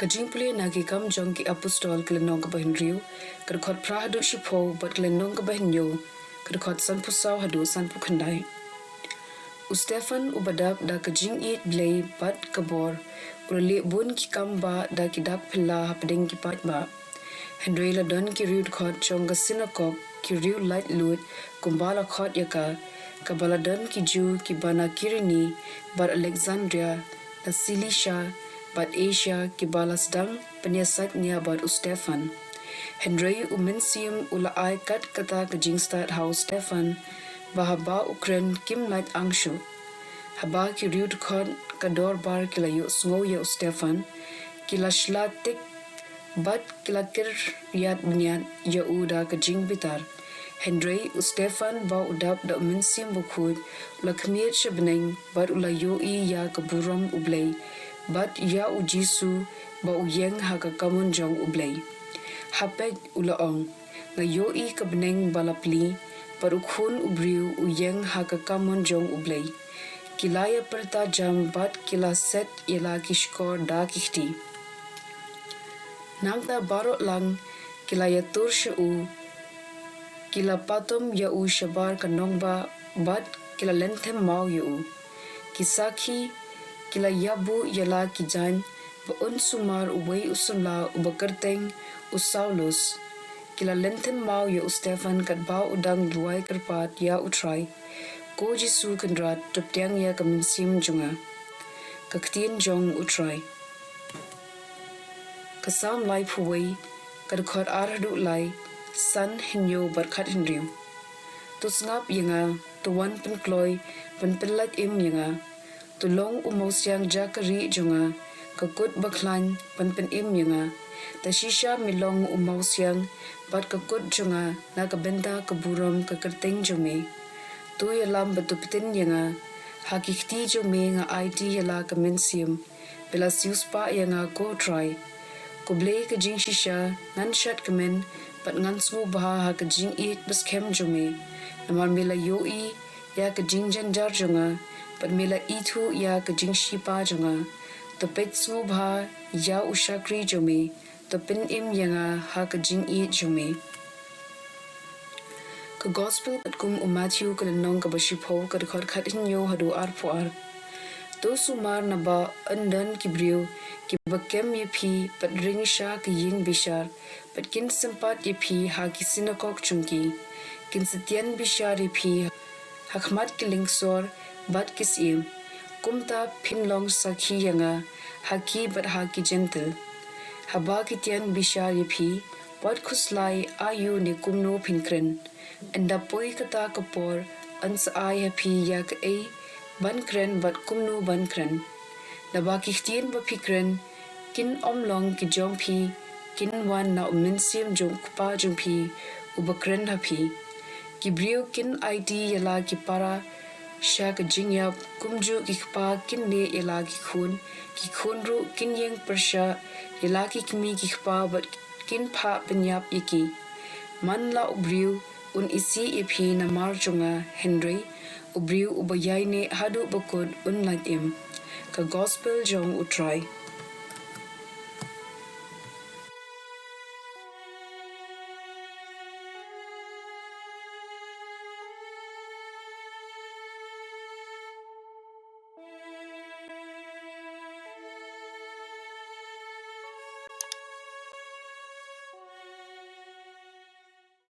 jingpule nagi kam jong ki apostol kelenong kabahin riu, kadukot pra haduh shipo bat kelenong kabahin yo, kadukot san pusau haduh san pukandai. Stefan ubadap da ke jingïap Blei bat kabor, urale bun ki kamba da ki pyrthei hapdeng ki pynbha. hynrei la don ki riu khot jong ka sinakok ki riu light lut kumbala khot yaka, kabala don ki ju ki bana kirini bat Alexandria da Cilicia bat Asia ki bala sedang penyesat nia bat Stefan. hynrei pmynsiem ula ai kat kata ke jingstad hau Stefan bahaba Ukraine kim light angshu. Haba ki riu khot kador bar kila yu sngo ya Stefan kila shlatik bat kila kir riat bniat ya uda ke jing bitar. hynrei Stefan ba udap da pmynsiem bukhud ula khmiet shabneng bat ula yoi ya ke buram Blei bat ya ujisu ba uyeng ha ka kamun jong Blei. Hapet ula ong nga yoi ke beneng balapli bat ukhun ubriu uyeng ha ka kamun jong Blei. Kilaya perta jam bat kila set ila kishkor da kihti. Nangta barok lang kilaya tur shau kila patum ya u shabar kanongba bat kila lentem mau ya u. Kisaki kila yabu yala kijan ba unsumar uwei usunla ubakarteng usaulus. Kila lentem mau ya Stefan kat bau udang duai kerpat ya Trai. Ko jisu kendrat bteng ya pteng jonga. Ktien jong Trai. Kasam lai puwei kadukot haduh lai san hinyo barkat hynriu. Tusngap yanga tuwan penkloi pyllait yanga. Tulong umosyang jakari jonga kakut baklan pen yanga. Tashisha milong umosyang bat kakut jonga na kabenta kaburam kakerteng jome. Tu yalam batupitin yanga hakikti jome nga ieid yala pmynsiem bila siuspa yanga ko Trai. Ko Blei ke jingshah ngan shat kemen bat ngan sngu baha ha ke jingïap baskem jome. Namar mila yoi ya ke jingjanjar jonga bat mila itu ya ke jingshipa jonga. Topet sngu baha ya shakri jome. Topin yanga ha ke jingïap jome. Ke gospel kat khum Matthew kelenong ke bashipo ke dekat khatin yo haduh arpuar. To sumar na ba andan kibriu ki bakem yepi pat ringshah ke ying bishar pat kin sempat yepi ha ki sinakok chungki kin setien bishar yepi hakmat ki lingsor bat kisiem kumta pinlong sakhi yanga haki bat haki gentle haba kitian bishar yepi bat khuslai ayu ne kumno pinkren anda poi kata kapor ans ai yepi ya ke ei bankren bat kumno bankren naba ktien ba pikren kin omlong ki jong pi kin wan na pmynsiem jong pa jong pi ubakren hapi kibriu kin ieid yala ki para shah ke jinghiap kumju ki pa kin ne yala ki khun ru kin yeng persha yala ki kmi ki pa bat kin pha penyap yaki man la ubriu un isi epi na mar jonga hynrei ubriu ubayai ne haduh bakut un light ka gospel jong Trai.